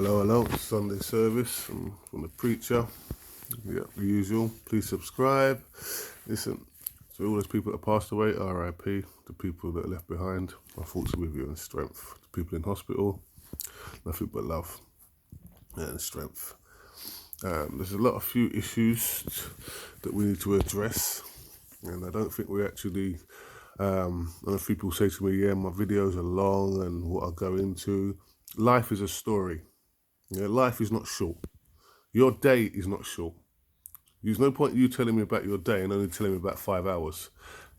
Hello. Sunday service from the preacher. Yeah, the usual. Please subscribe. Listen, to all those people that passed away, RIP. The people that are left behind, my thoughts are with you and strength. The people in hospital, nothing but love and strength. There's a few issues that we need to address, and I don't think we actually. I know people say to me, "Yeah, my videos are long and what I go into." Life is a story. Yeah, life is not short. Your day is not short. There's no point you telling me about your day and only telling me about 5 hours.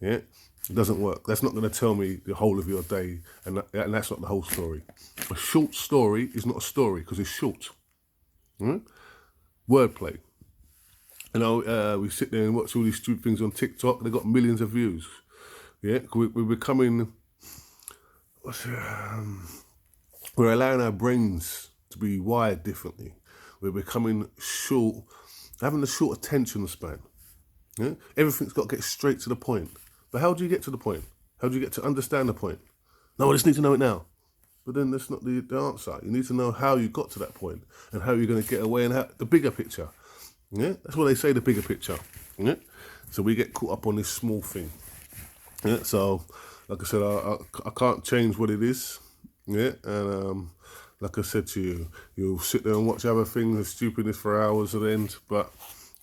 Yeah, it doesn't work. That's not going to tell me the whole of your day, and that's not the whole story. A short story is not a story because it's short. Wordplay. We sit there and watch all these stupid things on TikTok. They got millions of views. Yeah, we're becoming. We're allowing our brains to be wired differently. We're becoming short, having a short attention span. Yeah? Everything's got to get straight to the point. But how do you get to the point? How do you get to understand the point? No, I just need to know it now. But then that's not the answer. You need to know how you got to that point and how you're going to get away and the bigger picture. Yeah, that's what they say, the bigger picture. Yeah, so we get caught up on this small thing. Yeah, so like I said, I can't change what it is. Yeah, and like I said to you, you'll sit there and watch other things and stupidness for hours at end. But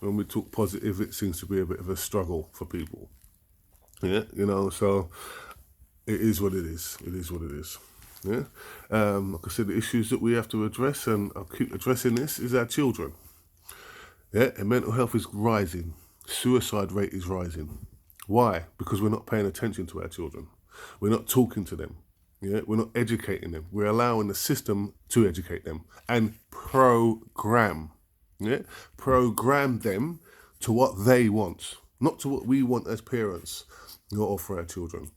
when we talk positive, it seems to be a bit of a struggle for people. Yeah, so it is what it is. It is what it is. Yeah, like I said, the issues that we have to address, and I'll keep addressing this, is our children. Yeah, and mental health is rising. Suicide rate is rising. Why? Because we're not paying attention to our children. We're not talking to them. Yeah, we're not educating them. We're allowing the system to educate them and program. Yeah, program them to what they want, not to what we want as parents or for our children.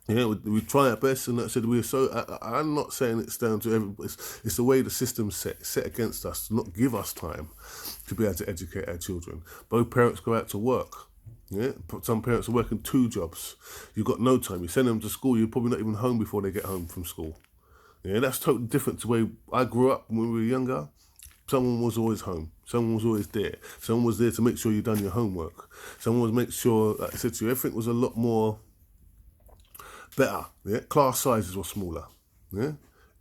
Yeah, we try our best, and I said we're so. I'm not saying it's down to everybody. It's the way the system's set against us to not give us time to be able to educate our children. Both parents go out to work. Yeah, some parents are working 2 jobs. You've got no time. You send them to school. You're probably not even home before they get home from school. Yeah, that's totally different to the way I grew up when we were younger. Someone was always home. Someone was always there. Someone was there to make sure you done your homework. Someone was make sure, like I said to you, everything was a lot more better. Yeah, class sizes were smaller. Yeah,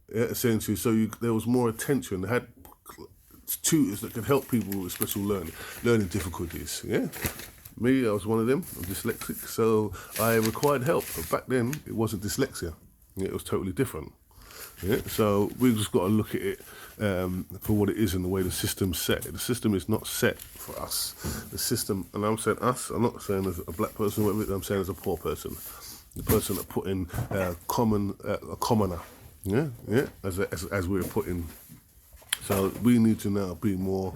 essentially. So there was more attention. They had tutors that could help people with special learning difficulties. Yeah. Me, I was one of them. I'm dyslexic, so I required help. But back then, it wasn't dyslexia. Yeah, it was totally different. Yeah, so we've just got to look at it for what it is and the way the system's set. The system is not set for us. The system, and I'm saying us, I'm not saying as a black person, I'm saying as a poor person. The person that put in a commoner, as we're putting. So we need to now be more,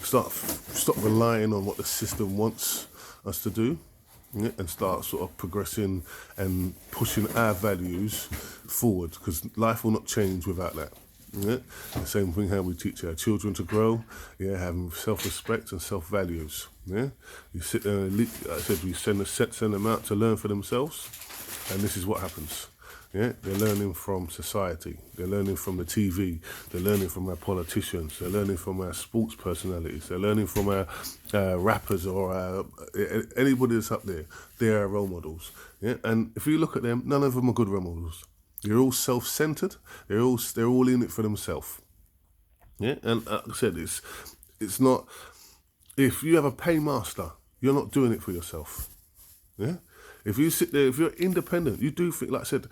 stop relying on what the system wants us to do, yeah, and start sort of progressing and pushing our values forward, because life will not change without that. Yeah? The same thing how we teach our children to grow, yeah, having self-respect and self-values. Yeah, you sit there and like I said, we send them out to learn for themselves, and this is what happens. Yeah, they're learning from society. They're learning from the TV. They're learning from our politicians. They're learning from our sports personalities. They're learning from our rappers or anybody that's up there. They're our role models. Yeah, and if you look at them, none of them are good role models. They're all self-centered. They're all in it for themselves. Yeah, and like I said, it's not. If you have a paymaster, you're not doing it for yourself. Yeah, if you sit there, if you're independent, you do think, like I said,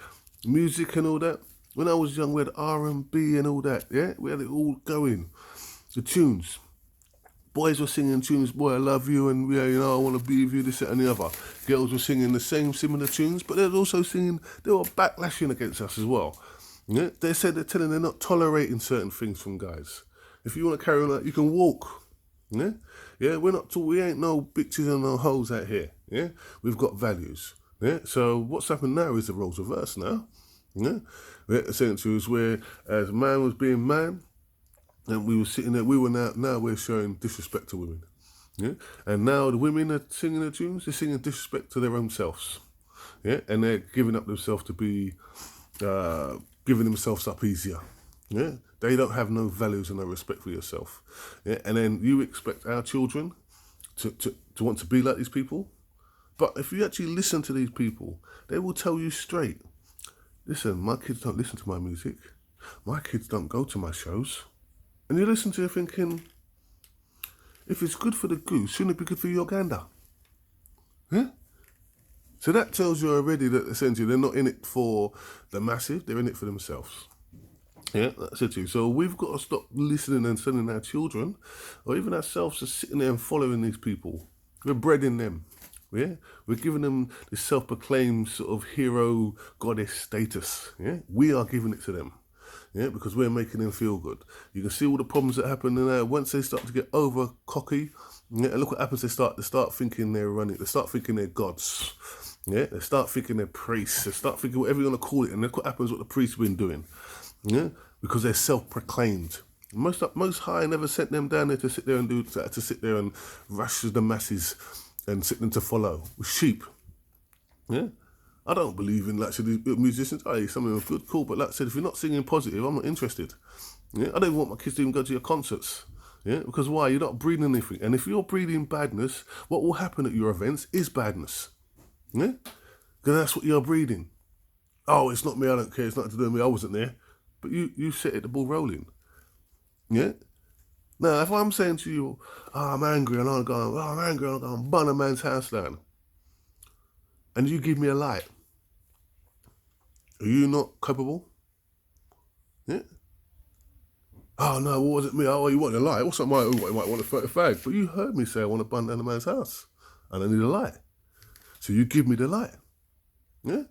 music and all that. When I was young, we had R&B and all that. Yeah, we had it all going. The tunes. Boys were singing tunes, boy, I love you, and yeah, I want to be with you, this, that, and the other. Girls were singing the same similar tunes, but they were also singing, they were backlashing against us as well. Yeah, they're not tolerating certain things from guys. If you want to carry on like, you can walk. Yeah, yeah, we ain't no bitches and no hoes out here. Yeah, we've got values. Yeah, so what's happened now is the roles reversed now. Yeah, essentially is where as man was being man, and we were sitting there. We were now we're showing disrespect to women. Yeah, and now the women are singing the tunes. They're singing disrespect to their own selves. Yeah, and they're giving up themselves to be giving themselves up easier. Yeah, they don't have no values and no respect for yourself. Yeah, and then you expect our children to want to be like these people. But if you actually listen to these people, they will tell you straight. Listen, my kids don't listen to my music. My kids don't go to my shows. And you listen to it thinking, if it's good for the goose, shouldn't it be good for your gander? Yeah? So that tells you already that essentially they're not in it for the massive, they're in it for themselves. Yeah, that's it too. So we've got to stop listening and sending our children, or even ourselves, just sitting there and following these people. We're breeding them. Yeah, we're giving them this self-proclaimed sort of hero goddess status. Yeah, we are giving it to them. Yeah, because we're making them feel good. You can see all the problems that happen in there once they start to get over cocky. Yeah, and look what happens. They start thinking they're running. They start thinking they're gods. Yeah, they start thinking they're priests. They start thinking whatever you want to call it. And look what happens. What the priests have been doing. Yeah, because they're self-proclaimed. Most High never sent them down there to sit there and to sit there and rush the masses and sit them to follow with sheep. Yeah, I don't believe in actually musicians. Hey, some of them are good, cool, but like I said, if you're not singing positive, I'm not interested. Yeah, I don't even want my kids to even go to your concerts. Yeah, because why? You're not breeding anything, and if you're breeding badness, what will happen at your events is badness. Yeah, because that's what you're breeding. Oh, it's not me. I don't care. It's nothing to do with me. I wasn't there. But you set it the ball rolling. Yeah? Now, if I'm saying to you, I'm angry and I'm angry and I'm going to burn a man's house down, and you give me a light, are you not culpable? Yeah? Oh, no, what was it me? Oh, you want a light? What's up, you might want a fag. But you heard me say I want to burn down a man's house, and I need a light. So you give me the light. Yeah?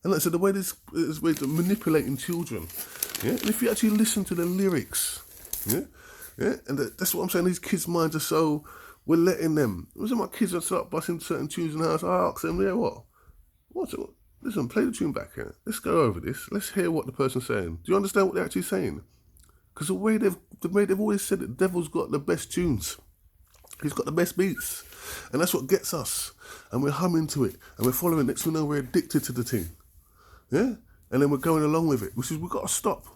And like I said, the way this is way to manipulating children. Yeah? And if you actually listen to the lyrics, yeah? Yeah? And that's what I'm saying, these kids' minds are so, we're letting them. It was my kids that start busting certain tunes in the house. I ask them, yeah, what's it? Listen, play the tune back here. Let's go over this. Let's hear what the person's saying. Do you understand what they're actually saying? Because the way they've always said it, the devil's got the best tunes. He's got the best beats. And that's what gets us. And we're humming to it. And we're following it. Next thing we know, we're addicted to the thing. Yeah? And then we're going along with it, which is we've got to stop.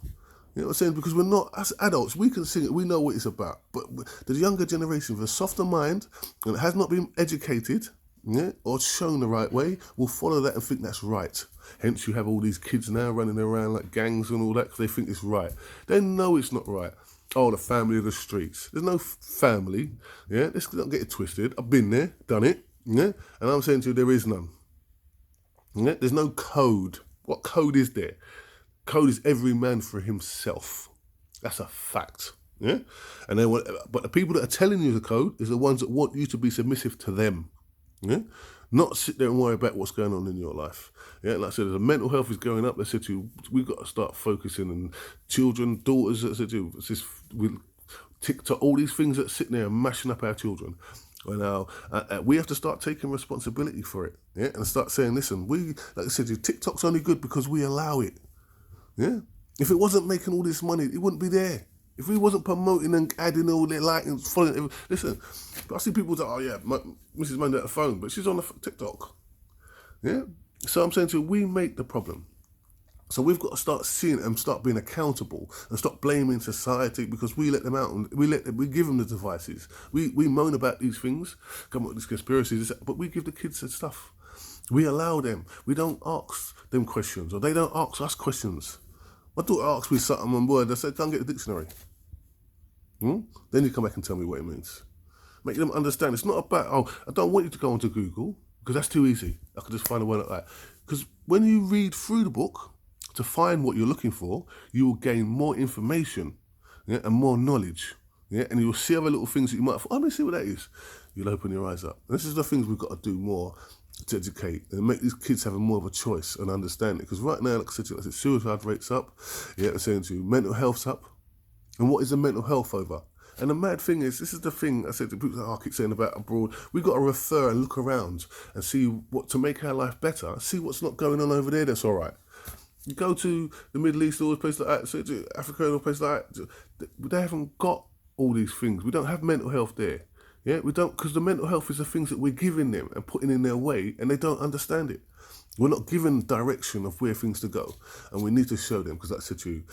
You know what I'm saying? Because we're not, as adults, we can sing it, we know what it's about. But the younger generation with a softer mind and has not been educated, yeah, or shown the right way, will follow that and think that's right. Hence you have all these kids now running around like gangs and all that because they think it's right. They know it's not right. Oh, the family of the streets. There's no family. Yeah, let's not get it twisted. I've been there, done it. Yeah, and I'm saying to you, there is none. Yeah, there's no code. What code is there? Code is every man for himself. That's a fact. Yeah, and then but the people that are telling you the code is the ones that want you to be submissive to them. Yeah, not sit there and worry about what's going on in your life. Yeah, like I said, the mental health is going up. They said to you, we've got to start focusing on children, daughters. That said to you, it's just with TikTok, all these things that are sitting there and mashing up our children. Well, now we have to start taking responsibility for it. Yeah, and start saying, listen, like I said, TikTok's only good because we allow it. Yeah, if it wasn't making all this money, it wouldn't be there. If we wasn't promoting and adding all their like and following, listen, I see people say, oh yeah, Mrs. Monday at the phone, but she's on the TikTok. Yeah, so I'm saying to you, we make the problem. So we've got to start seeing and start being accountable and stop blaming society because we let them out and we give them the devices. We moan about these things, come up with these conspiracies, but we give the kids the stuff. We allow them. We don't ask them questions or they don't ask us questions. My daughter asks me something on word. I said, go and get the dictionary. Then you come back and tell me what it means. Make them understand. It's not about, oh, I don't want you to go onto Google because that's too easy. I could just find a word like that. Because when you read through the book to find what you're looking for, you will gain more information, yeah, and more knowledge. Yeah, and you'll see other little things that you might have, oh, let me see what that is. You'll open your eyes up. And this is the things we've got to do more to educate and make these kids have more of a choice and understand it. Because right now, like I said, suicide rate's up. Yeah, I'm saying to you, mental health's up. And what is the mental health over? And the mad thing is, this is the thing I said to people that I keep saying about abroad. We've got to refer and look around and see what to make our life better. See what's not going on over there that's all right. You go to the Middle East or a place like that, so to Africa or a place like that, they haven't got all these things. We don't have mental health there. Yeah, we don't, because the mental health is the things that we're giving them and putting in their way, and they don't understand it. We're not given direction of where things to go, and we need to show them, because like I said to you,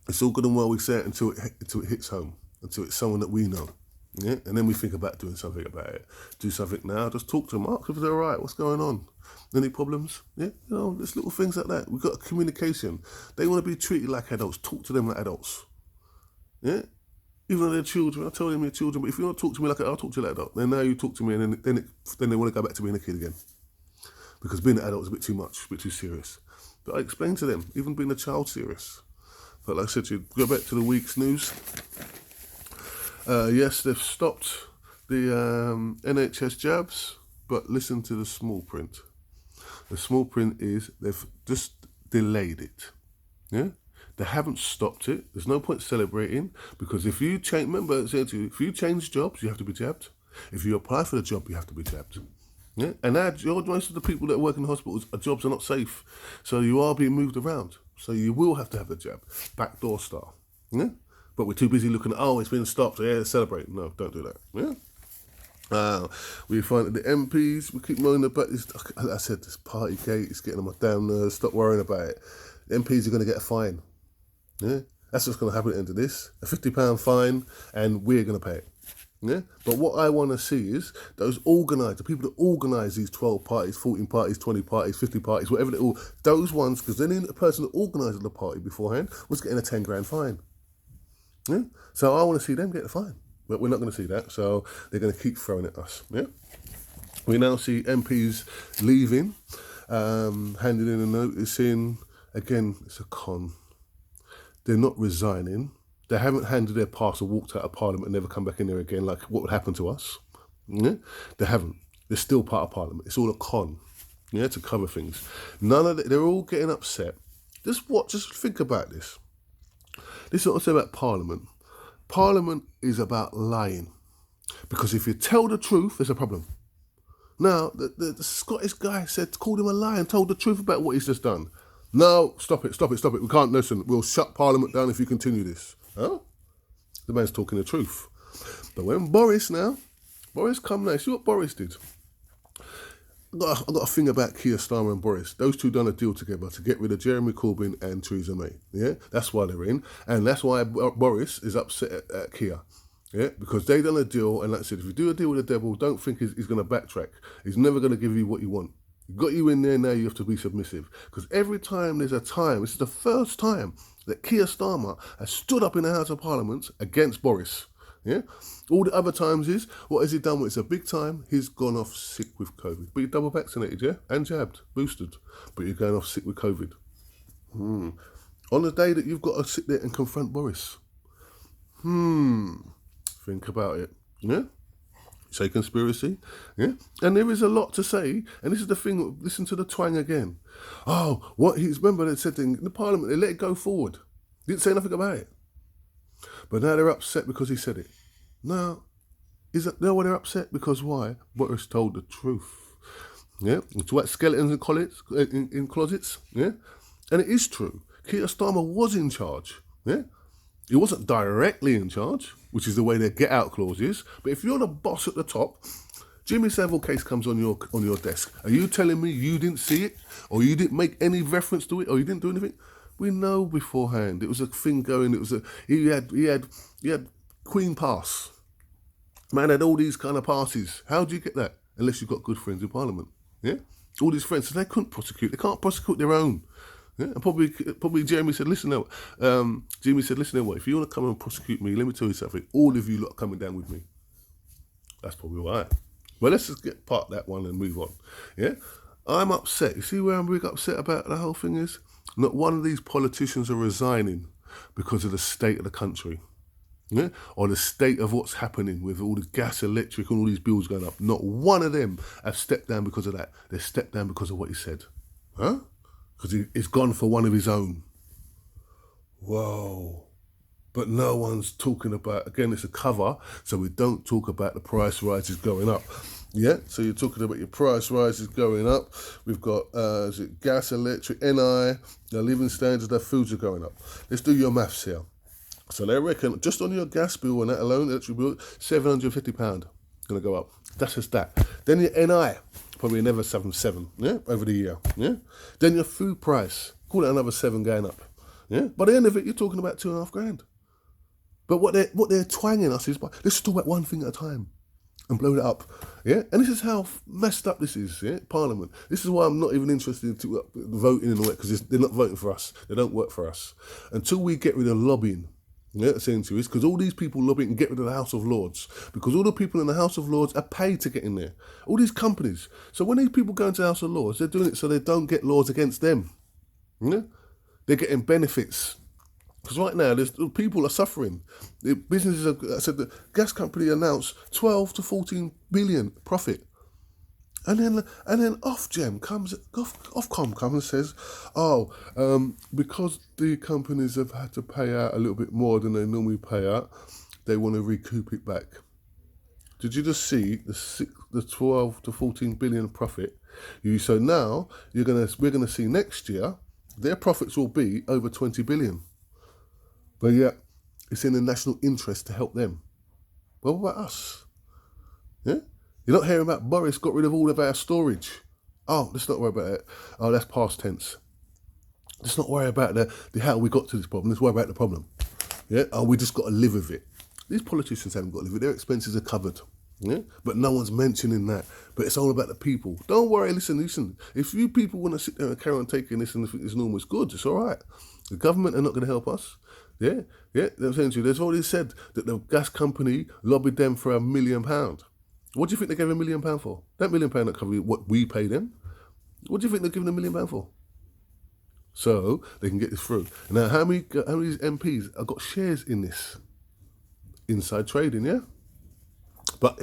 It's all good and well we say it until it hits home, until it's someone that we know. Yeah, and then we think about doing something about it. Do something now. Just talk to them. Ask if they're all right. What's going on? Any problems? Yeah, there's little things like that. We've got a communication. They want to be treated like adults. Talk to them like adults. Yeah, even though they're children. I tell them you're children, but if you don't talk to me like I'll talk to you like adult. Then now you talk to me, and then they want to go back to being a kid again, because being an adult is a bit too much, a bit too serious. But I explain to them, even being a child, serious. But like I said to you, go back to the week's news. Yes, they've stopped the NHS jabs, but listen to the small print. The small print is they've just delayed it. Yeah, they haven't stopped it. There's no point celebrating, because if you change, remember I said to you, if you change jobs, you have to be jabbed. If you apply for the job, you have to be jabbed. Yeah, and now most of the people that work in hospitals, jobs are not safe, so you are being moved around. So you will have to have the jab, backdoor style. Yeah, but we're too busy looking at, it's been stopped. Yeah, celebrate. No, don't do that. Yeah. We find that the MPs, we keep moaning about this. Like I said, this party gate is getting on my damn nerves. Stop worrying about it. The MPs are going to get a fine. Yeah, that's what's going to happen at the end of this. A £50 fine, and we're going to pay it. Yeah, but what I want to see is those organised, the people that organise these 12 parties, 14 parties, 20 parties, 50 parties, whatever they all, those ones, because then the person that organised the party beforehand was getting a 10 grand fine. Yeah, so I want to see them get the fine, but we're not going to see that, so they're going to keep throwing at us. Yeah, we now see MPs leaving, handing in a notice in. Again, it's a con. They're not resigning. They haven't handed their pass or walked out of Parliament and never come back in there again, like what would happen to us. Yeah? They haven't. They're still part of Parliament. It's all a con, to cover things. None of they're all getting upset. Just think about this. This is what I say about Parliament. Parliament is about lying. Because if you tell the truth, there's a problem. Now, the Scottish guy called him a liar and told the truth about what he's just done. No, stop it. We can't listen. We'll shut Parliament down if you continue this. Huh? The man's talking the truth. But when Boris come now, see what Boris did? I've got a thing about Keir Starmer and Boris. Those two done a deal together to get rid of Jeremy Corbyn and Theresa May. Yeah, that's why they're in. And that's why Boris is upset at Keir. Yeah, because they done a deal, and like I said, if you do a deal with the devil, don't think he's going to backtrack. He's never going to give you what you want. Got you in there, now you have to be submissive. Because every time there's a time, this is the first time that Keir Starmer has stood up in the House of Parliament against Boris. Yeah? All the other times what has he done? When it's a big time, he's gone off sick with COVID. But you're double vaccinated, yeah? And jabbed, boosted. But you're going off sick with COVID. On the day that you've got to sit there and confront Boris. Think about it. Yeah? Say conspiracy, yeah? And there is a lot to say, and this is the thing, listen to the twang again. Remember they said in the Parliament, they let it go forward. Didn't say nothing about it. But now they're upset because he said it. Now, they're upset because why? Boris told the truth. Yeah? It's what skeletons in closets, yeah? And it is true. Keir Starmer was in charge, yeah? He wasn't directly in charge, which is the way their get-out clause is. But if you're the boss at the top, Jimmy Savile case comes on your desk. Are you telling me you didn't see it, or you didn't make any reference to it, or you didn't do anything? We know beforehand. It was a thing going. He had Queen Pass. Man had all these kind of passes. How do you get that? Unless you've got good friends in Parliament. Yeah, all these friends. So they couldn't prosecute. They can't prosecute their own. Yeah, and probably Jeremy said, listen now. Jimmy said, listen now, if you want to come and prosecute me, let me tell you something. All of you lot are coming down with me. That's probably why. Well, let's just get part that one and move on. Yeah, I'm upset. You see where I'm big upset about the whole thing is? Not one of these politicians are resigning because of the state of the country. Yeah, or the state of what's happening with all the gas, electric, and all these bills going up. Not one of them have stepped down because of that. They stepped down because of what he said. Huh? Because he's gone for one of his own. Whoa. But no one's talking about, again, it's a cover, so we don't talk about the price rises going up. Yeah, so you're talking about your price rises going up. We've got gas, electric, NI, their living standards, their foods are going up. Let's do your maths here. So they reckon, just on your gas bill and that alone, electric bill, £750 going to go up. That's just that. Then your NI. Probably another 7, yeah, over the year, yeah? Then your food price, call it another 7 going up, Yeah. By the end of it, you're talking about 2.5 grand. But what they're twanging us is, let's talk about one thing at a time and blow it up. Yeah. And this is how messed up this is. Yeah. Parliament. This is why I'm not even interested in voting in a way, because they're not voting for us. They don't work for us until we get rid of lobbying. Yeah, essentially, because all these people lobbying and get rid of the House of Lords, because all the people in the House of Lords are paid to get in there. All these companies. So when these people go into the House of Lords, they're doing it so they don't get laws against them. Yeah? They're getting benefits. Because right now, people are suffering. The businesses, I said, the gas company announced 12 to 14 billion profit. And then Ofcom comes and says, because the companies have had to pay out a little bit more than they normally pay out, they want to recoup it back. Did you just see the 12 to 14 billion profit? So now we're gonna see next year their profits will be over 20 billion. But yet it's in the national interest to help them. Well, what about us? Yeah. You're not hearing about Boris got rid of all of our storage. Oh, let's not worry about it. Oh, that's past tense. Let's not worry about the how we got to this problem. Let's worry about the problem. Yeah. Oh, we just got to live with it. These politicians haven't got to live with it. Their expenses are covered. Yeah. But no one's mentioning that. But it's all about the people. Don't worry. Listen. If you people want to sit there and carry on taking this and think it's normal, it's good. It's all right. The government are not going to help us. Yeah. I'm saying to you, they've already said that the gas company lobbied them for £1 million. What do you think they gave £1 million for? That £1 million not covering what we pay them. What do you think they're giving £1 million for? So they can get this through. Now, how many MPs have got shares in this? Inside trading, yeah? But,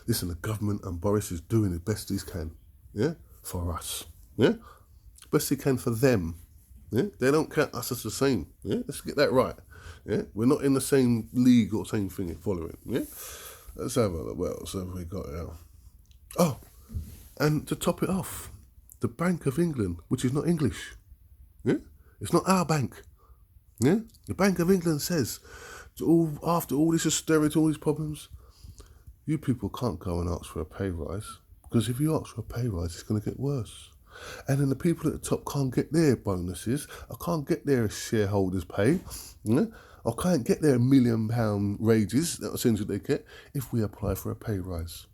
listen, the government and Boris is doing the best he can, yeah? For us, yeah? Best he can for them, yeah? They don't count us as the same, yeah? Let's get that right, yeah? We're not in the same league or same thing following, yeah? Let's have a look. What else have we got here? Oh, and to top it off, the Bank of England, which is not English. Yeah? It's not our bank. Yeah? The Bank of England says, after all this austerity, all these problems, you people can't go and ask for a pay rise. Because if you ask for a pay rise, it's going to get worse. And then the people at the top can't get their bonuses. I can't get their shareholders' pay. Yeah? I can't get their £1 million wages, that essentially they get, if we apply for a pay rise.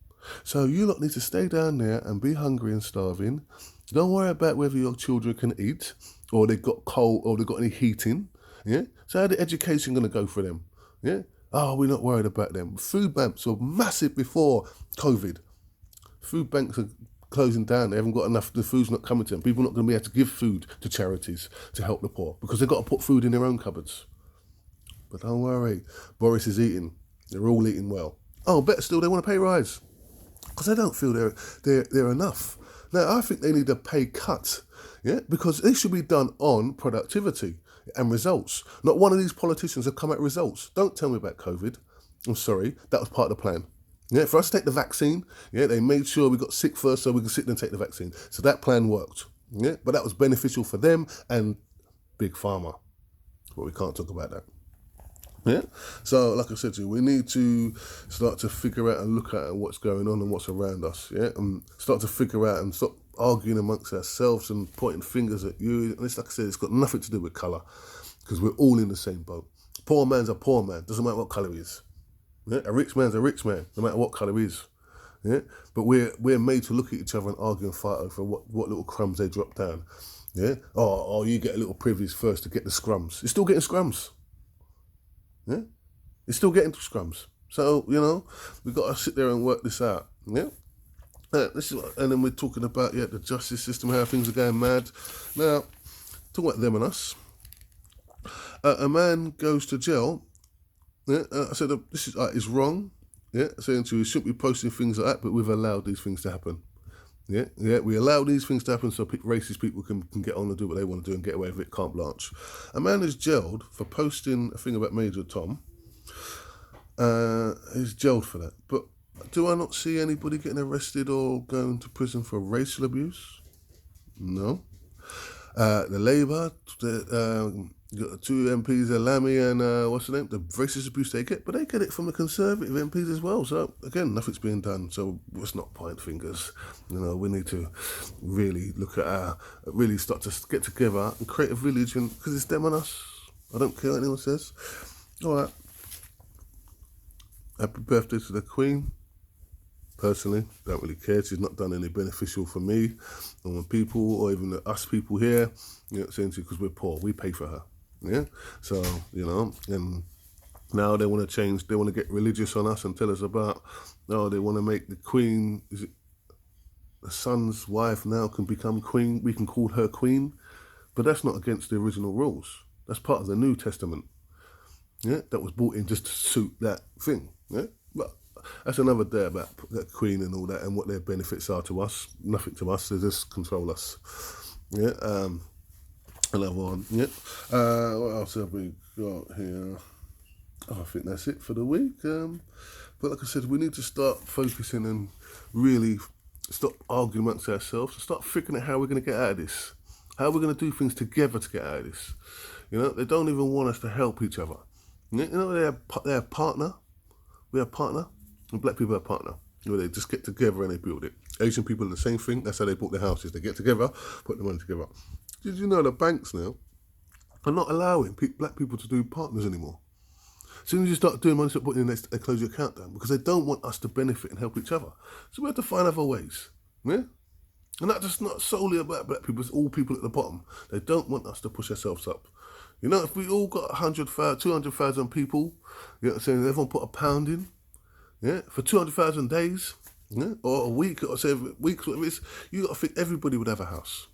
So you lot need to stay down there and be hungry and starving. Don't worry about whether your children can eat, or they've got coal, or they've got any heating. Yeah. So how's the education going to go for them? Yeah. Oh, we're not worried about them. Food banks were massive before COVID. Food banks are closing down. They haven't got enough. The food's not coming to them. People are not going to be able to give food to charities to help the poor because they've got to put food in their own cupboards. But don't worry, Boris is eating. They're all eating well. Oh, better still, they want a pay rise because they don't feel they're enough. Now, I think they need a pay cut, yeah, because it should be done on productivity and results. Not one of these politicians have come at results. Don't tell me about COVID. I'm sorry, that was part of the plan. Yeah, for us to take the vaccine, yeah, they made sure we got sick first so we could sit there and take the vaccine. So that plan worked, yeah, but that was beneficial for them and Big Pharma. But we can't talk about that. Yeah, so like I said to you, we need to start to figure out and look at what's going on and what's around us. Yeah, and start to figure out and stop arguing amongst ourselves and pointing fingers at you. And it's like I said, it's got nothing to do with colour because we're all in the same boat. Poor man's a poor man, doesn't matter what colour he is. Yeah, a rich man's a rich man, no matter what colour he is. Yeah, but we're made to look at each other and argue and fight over what little crumbs they drop down. Yeah, oh, you get a little privilege first to get the scrums. You're still getting scrums. Yeah, you're still getting to scrums. So, we've got to sit there and work this out. Yeah, and then we're talking about the justice system, how things are going mad. Now, talking about them and us. A man goes to jail. Yeah, I said this is wrong. Yeah, saying to you, we shouldn't be posting things like that, but we've allowed these things to happen. Yeah, we allow these things to happen so racist people can get on and do what they want to do and get away with it, carte blanche. A man is jailed for posting a thing about Major Tom. He's jailed for that. But do I not see anybody getting arrested or going to prison for racial abuse? No. The Labour, You got the two MPs, Lamy and what's the name? The racist abuse they get, but they get it from the Conservative MPs as well. So again, nothing's being done. So let's not point fingers. We need to really look at really start to get together and create a village, and because it's them and us. I don't care what anyone says. All right. Happy birthday to the Queen. Personally, don't really care. She's not done any beneficial for me or my people or even us people here. Saying because we're poor, we pay for her. Yeah. So and now they want to change. They want to get religious on us and tell us about. No, they want to make the Queen. Is it the son's wife now can become Queen? We can call her Queen, but that's not against the original rules. That's part of the New Testament. Yeah, that was brought in just to suit that thing. Yeah, but that's another day about that Queen and all that and what their benefits are to us. Nothing to us. They just control us. Yeah. Another one. Yeah. What else have we got here? I think that's it for the week. But like I said, we need to start focusing and really stop arguing amongst ourselves and start figuring out how we're going to get out of this. How we're going to do things together to get out of this. They don't even want us to help each other. They're a partner. We're a partner. And black people are a partner. They just get together and they build it. Asian people are the same thing. That's how they bought their houses. They get together, put the money together. Did you know the banks now are not allowing black people to do partners anymore? As soon as you start doing money, start putting in, they close your account down because they don't want us to benefit and help each other. So we have to find other ways. Yeah? And that's just not solely about black people, it's all people at the bottom. They don't want us to push ourselves up. If we all got 100,000, 200,000 people, saying everyone put £1 in, yeah, for 200,000 days, yeah, or a week, or say weeks, whatever it is, you got to think everybody would have a house.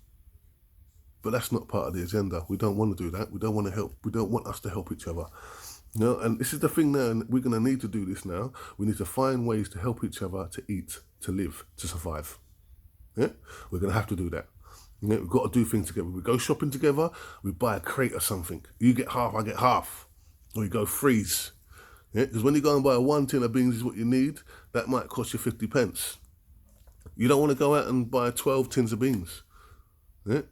But that's not part of the agenda. We don't want to do that. We don't want to help. We don't want us to help each other. And this is the thing now, and we're going to need to do this now. We need to find ways to help each other to eat, to live, to survive. Yeah, we're going to have to do that. We've got to do things together. We go shopping together, we buy a crate of something. You get half, I get half. Or you go freeze. Yeah, because when you go and buy 1 tin of beans is what you need, that might cost you 50 pence. You don't want to go out and buy 12 tins of beans. Yeah?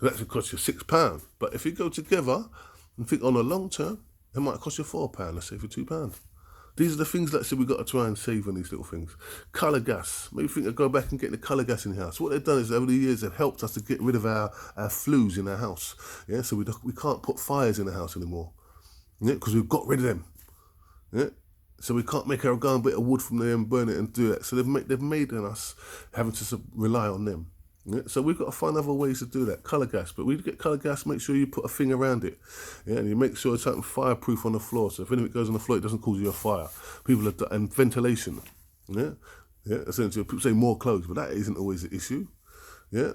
That should cost you £6. But if you go together and think on a long term, it might cost you £4. Let's say for £2. These are the things that we've got to try and save on these little things. Colour gas. Maybe think of go back and get the colour gas in the house. What they've done is over the years they've helped us to get rid of our flues in our house. Yeah, so we can't put fires in the house anymore. Yeah, because we've got rid of them. Yeah. So we can't make our go and bit of wood from there and burn it and do that. So they've made us having to rely on them. Yeah, so we've got to find other ways to do that. Colour gas, but when you get colour gas, make sure you put a thing around it. Yeah, and you make sure it's something fireproof on the floor. So if anything goes on the floor, it doesn't cause you a fire. And ventilation. Yeah, essentially people say more clothes, but that isn't always the issue. Yeah,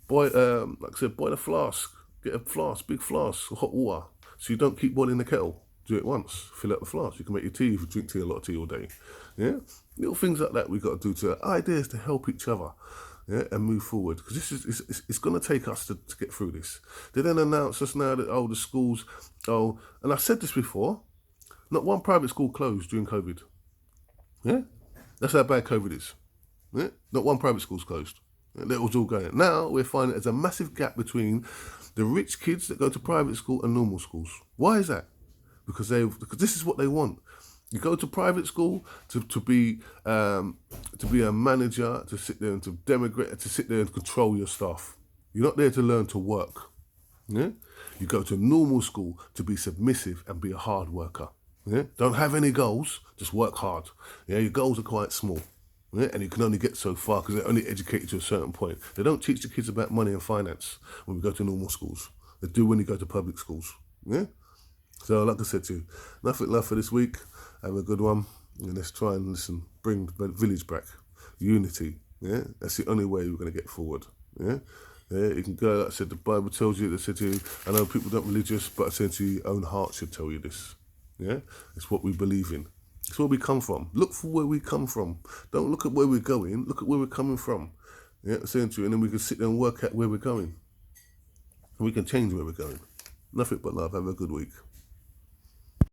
like I said, boil a flask. Get a flask, big flask of hot water, so you don't keep boiling the kettle. Do it once, fill up the flask. You can make your tea if you drink a lot of tea all day. Yeah, little things like that we've got to do to ideas to help each other. Yeah, and move forward, because it's going to take us to get through this. They then announce us now that the schools, and I've said this before, not one private school closed during COVID. Yeah, that's how bad COVID is. Yeah, not one private school's closed. That was all going. Now we're finding there's a massive gap between the rich kids that go to private school and normal schools. Why is that? Because this is what they want. You go to private school to be a manager, to sit there and to demigrate, to sit there and control your staff. You're not there to learn to work. Yeah? You go to normal school to be submissive and be a hard worker. Yeah? Don't have any goals, just work hard. Yeah? Your goals are quite small. Yeah? And you can only get so far because they're only educated to a certain point. They don't teach the kids about money and finance when we go to normal schools. They do when you go to public schools. Yeah? So like I said to you, nothing left for this week. Have a good one, and let's try and bring the village back. Unity, yeah? That's the only way we're going to get forward, yeah? Yeah, you can go, like I said, the Bible tells you, they said to you, I know people aren't religious, but I said to you, your own heart should tell you this, yeah? It's what we believe in. It's where we come from. Look for where we come from. Don't look at where we're going, look at where we're coming from, yeah? I'm saying to you, and then we can sit there and work out where we're going. And we can change where we're going. Nothing but love. Have a good week.